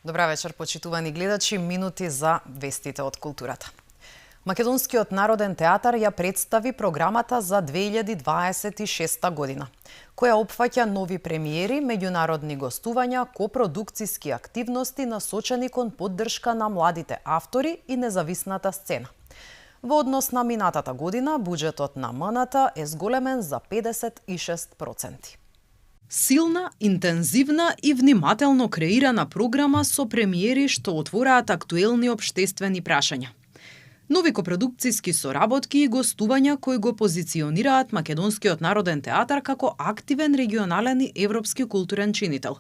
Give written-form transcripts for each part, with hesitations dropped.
Добра вечер, почитувани гледачи, минути за вестите од културата. Македонскиот народен театар ја представи програмата за 2026 година, која опфаќа нови премиери, меѓународни гостувања, копродукциски активности насочени кон поддршка на младите автори и независната сцена. Во однос на минатата година, буџетот на МНТ е зголемен за 56%. Силна, интензивна и внимателно креирана програма со премиери што отвораат актуелни општествени прашања. Нови копродукциски соработки и гостувања кои го позиционираат Македонскиот народен театар како активен регионален и европски културен чинител,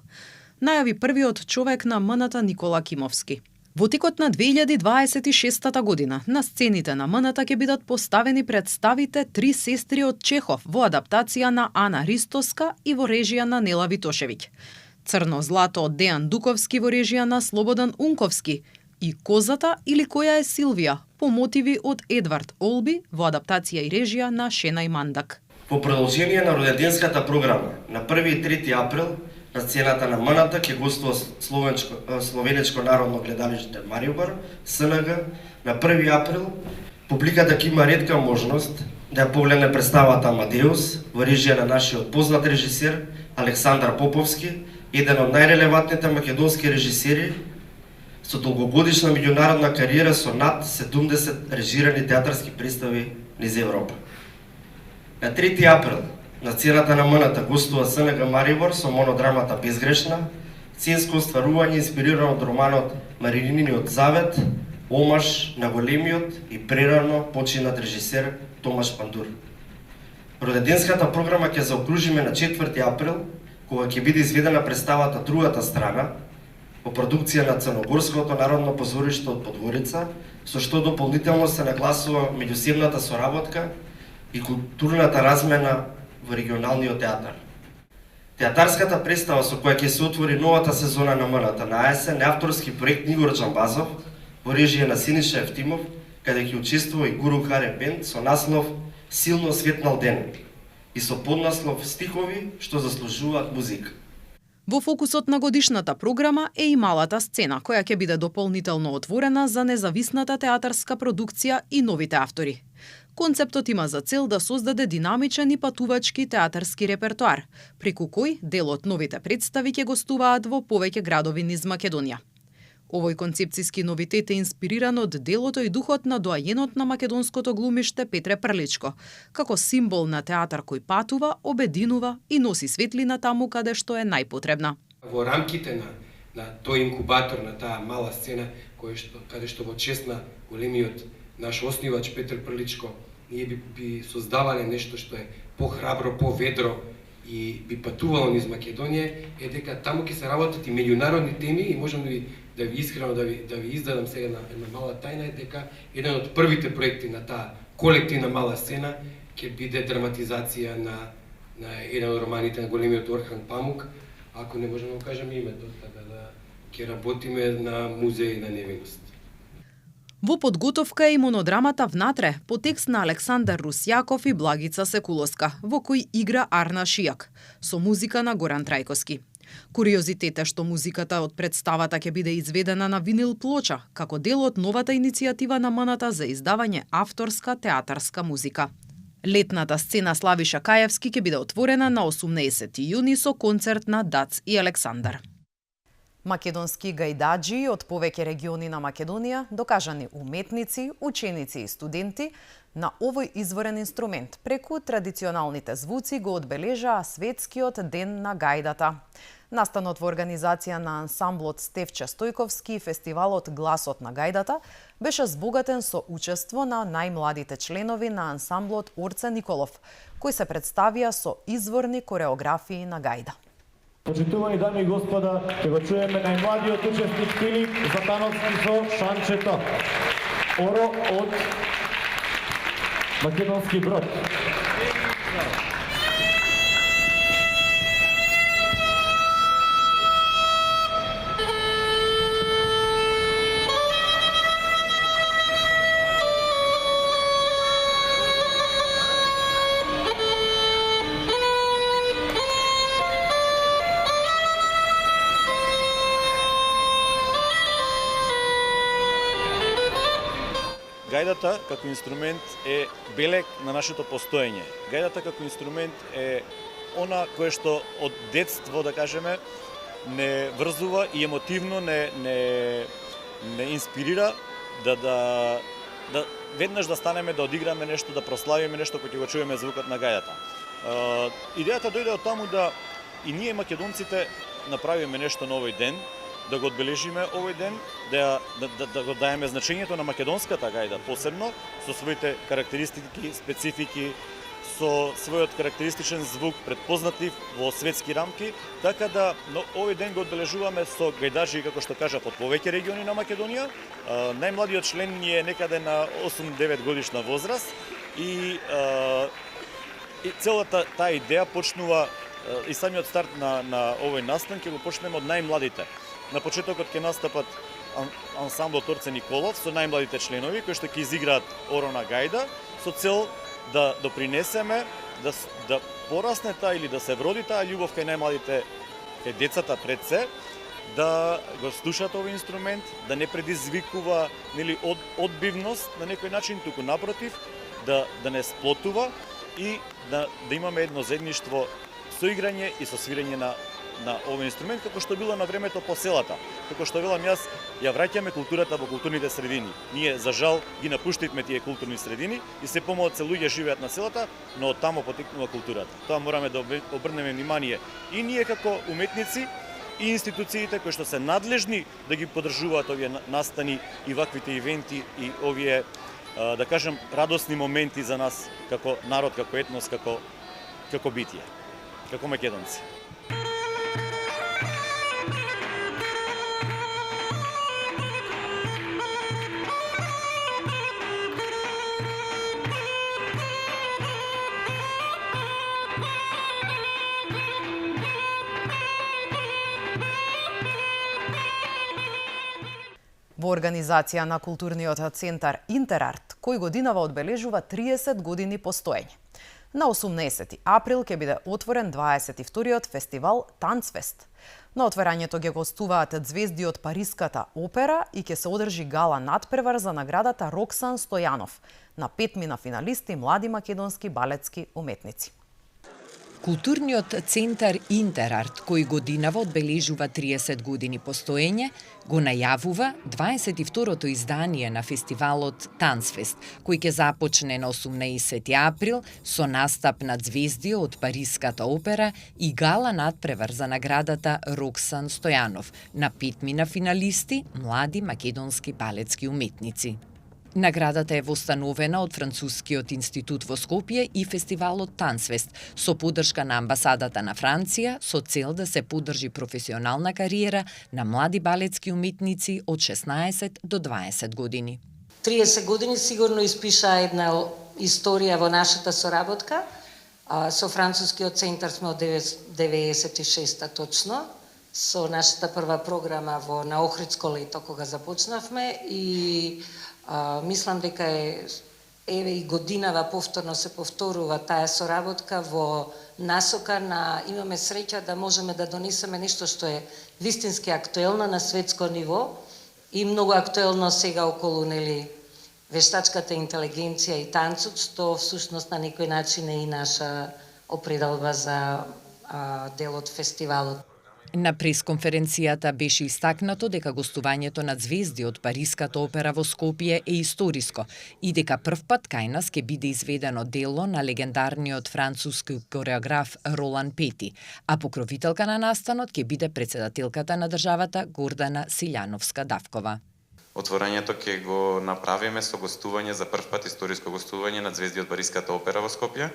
најави првиот човек на МНТ Никола Кимовски. Во текот на 2026 година на сцените на МНТ ќе бидат поставени представите Три сестри од Чехов во адаптација на Ана Ристоска и во режија на Нела Витошевиќ, Црно злато од Дејан Дуковски во режија на Слободан Унковски и Козата или која е Силвија по мотиви од Едвард Олби во адаптација и режија на Шена Имандак. Во продолжение на роденденската програма на 1 и 3 април на сцената на МНТ ќе гостува Словенечко народно гледалиште Мариобар, СНГ. На 1 април публиката ќе има ретка можност да ја погледне представата Амадеус во режија на нашиот познат режисер Александар Поповски, еден од најрелевантните македонски режисери со долгогодишна меѓународна кариера со над 70 режирани театарски представи низ Европа. На 3 април на сцената на МНТ гостува СНГ Марибор со монодрамата Безгрешна, сценско остварување инспирирано од романот Марининиот завет, омаж на големиот и прерано починат режисер Томаш Пандур. Роденденската програма ќе заокружиме на 4 април, кога ќе биде изведена представата Другата страна, по продукција на Црногорското народно позориште од Подгорица, со што дополнително се нагласува меѓусебната соработка и културната размена во регионалниот театар. Театарската представа со која ќе се отвори новата сезона на МНТ на есен е авторски проект Игор Джамбазов во режија на Синиша Евтимов, каде ќе учествува и Гуру Харе Бенд со наслов Силно светнал ден и со поднаслов Стихови што заслужуваат музика. Во фокусот на годишната програма е и малата сцена, која ќе биде дополнително отворена за независната театарска продукција и новите автори. Концептот има за цел да создаде динамичен и патувачки театарски репертоар, преку кој дел од новите представи ќе гостуваат во повеќе градови низ Македонија. Овој концепцијски новитет е инспириран од делото и духот на доајенот на македонското глумиште Петре Прличко, како символ на театар кој патува, обединува и носи светлина таму каде што е најпотребна. Во рамките на тој инкубатор, на таа мала сцена, каде што во чест на големиот наш основач Петр Прличко, ние би создавале нешто што е похрабро, поведро и би патувало низ Македонија, е дека таму ќе се работат и меѓународни теми и можам да ви искрено да ви издадам сега една мала тајна, е дека еден од првите проекти на таа колективна мала сцена ќе биде драматизација на еден од романите на големиот Орхан Памук, ако не можеме да кажеме името, така да ќе работиме на музеј на невиност. Во подготовка е и монодрамата Внатре, по текст на Александар Русјаков и Благица Секуловска, во кој игра Арна Шијак, со музика на Горан Трајковски. Куриозитет е што музиката од представата ќе биде изведена на винил плоча, како дел од новата иницијатива на МНТ за издавање авторска театарска музика. Летната сцена Славиша Каевски ќе биде отворена на 18 јуни со концерт на Дац и Александар. Македонски гајдаџи од повеќе региони на Македонија, докажани уметници, ученици и студенти, на овој изворен инструмент преку традиционалните звуци го одбележаа Светскиот ден на гајдата. Настанот во организација на ансамблот Стефче Стојковски и фестивалот Гласот на гајдата беше збогатен со учество на најмладите членови на ансамблот Орце Николов, кои се представија со изворни кореографии на гајда. Почитувани дами и господа, ќе го чуеме најмладиот учесник Филип Затановски со Шанчето. Оро од Македонски Брод. гајдата како инструмент е белег на нашето постоење. Гајдата како инструмент е она кое што од детство, да кажеме, не врзува и емотивно не инспирира да веднаш да станеме да одиграме нешто, да прославиме нешто кога ќе го чуеме звукот на гајдата. Идејата дојде од таму да и ние македонците направиме нешто на овој ден, да го одбележиме овој ден, да го даеме значењето на македонската гајда посебно, со своите карактеристики, специфики, со својот карактеристичен звук, предпознатлив во светски рамки, така да овој ден го одбележуваме со гајдачи, како што кажав, од повеќе региони на Македонија. Најмладиот член ни е некаде на 8-9 годишна возраст и целата таа идеја почнува и самиот старт на овој настан ќе го почнеме од најмладите. На почетокот ќе настапат ансамбл Торце Николов со најмладите членови кои што ќе изиграат Орона гајда со цел да допринесеме да порасне таа или да се вроди таа љубов кај најмладите, кај децата пред се, да го слушаат овој инструмент, да не предизвикува одбивност на некој начин, туку напротив, да не сплотува и да имаме едно заедништво со играње и со свирење на овој инструмент, како што било на времето по селата. Како што велам јас, ја враќаме културата во културните средини. Ние, за жал, ги напуштивме тие културни средини и се помалку луѓе живеат на селата, но од таму потекнува културата. Тоа мораме да обрнеме внимание и ние како уметници, и институциите кои што се надлежни да ги поддржуваат овие настани и ваквите ивенти и овие, да кажем, радосни моменти за нас како народ, како етнос, како битие, како македонци. Во организација на културниот центар Интерарт, кој годинава одбележува 30 години постоење. На 18 април ќе биде отворен 22-тиот фестивал Танцфест. На отворањето ќе гостуваат звезди од Париската опера и ќе се одржи гала надпревар за наградата Роксан Стојанов на 5 финалисти млади македонски балетски уметници. Културниот центар Интерарт, кој годинава одбележува 30 години постоење, го најавува 22-то издание на фестивалот Танцфест, кој ќе започне на 18 април со настап на звезди од Париската опера и гала надпревар за наградата Роксан Стојанов на 5 финалисти млади македонски балетски уметници. Наградата е востановена од Францускиот институт во Скопје и фестивалот Танцфест со поддршка на амбасадата на Франција со цел да се поддржи професионална кариера на млади балетски уметници од 16 до 20 години. 30 години сигурно испиша една историја во нашата соработка. Со Францускиот центар сме од 96-та точно, со нашата прва програма на Охридско лето кога започнавме и мислам дека еве и годинава повторно се повторува таа соработка во насока на имаме среќа да можеме да донесеме нешто што е вистински актуелно на светско ниво и многу актуелно сега околу вештачката интелигенција и танцот, што всушност на некој начин е и наша определба за дел од фестивалот. На пресконференцијата беше истакнато дека гостувањето на звезди од Париската опера во Скопје е историско и дека првпат кај нас ќе биде изведено дело на легендарниот француски кореограф Ролан Пети, а покровителка на настанот ќе биде председателката на државата Гордана Силјановска-Давкова. Отворањето ќе го направиме со гостување за првпат историско гостување на звезди од Париската опера во Скопје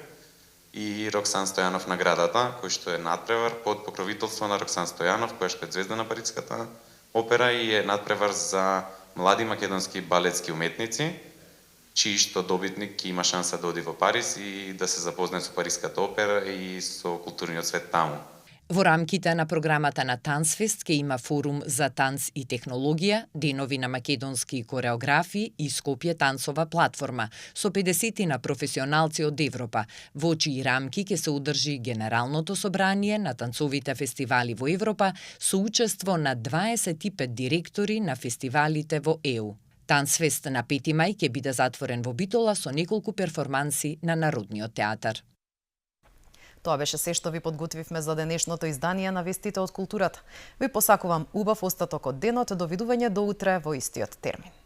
и Роксан Стојанов наградата, кој што е надпревар под покровителство на Роксан Стојанов, која што е звезда на Париската опера и е надпревар за млади македонски балетски уметници, чии што добитник ќе има шанса да оди во Париз и да се запознае со Париската опера и со културниот свет таму. Во рамките на програмата на Танцфест ќе има форум за танц и технологија, денови на македонски кореографи и Скопје танцова платформа со 50 на професионалци од Европа, во чии рамки ќе се одржи Генералното собрание на танцовите фестивали во Европа со учество на 25 директори на фестивалите во ЕУ. Танцфест на 5 мај ќе биде затворен во Битола со неколку перформанси на Народниот театар. Тоа беше се што ви подготвивме за денешното издание на Вестите од културата. Ви посакувам убав остаток од денот, довидување до утре во истиот термин.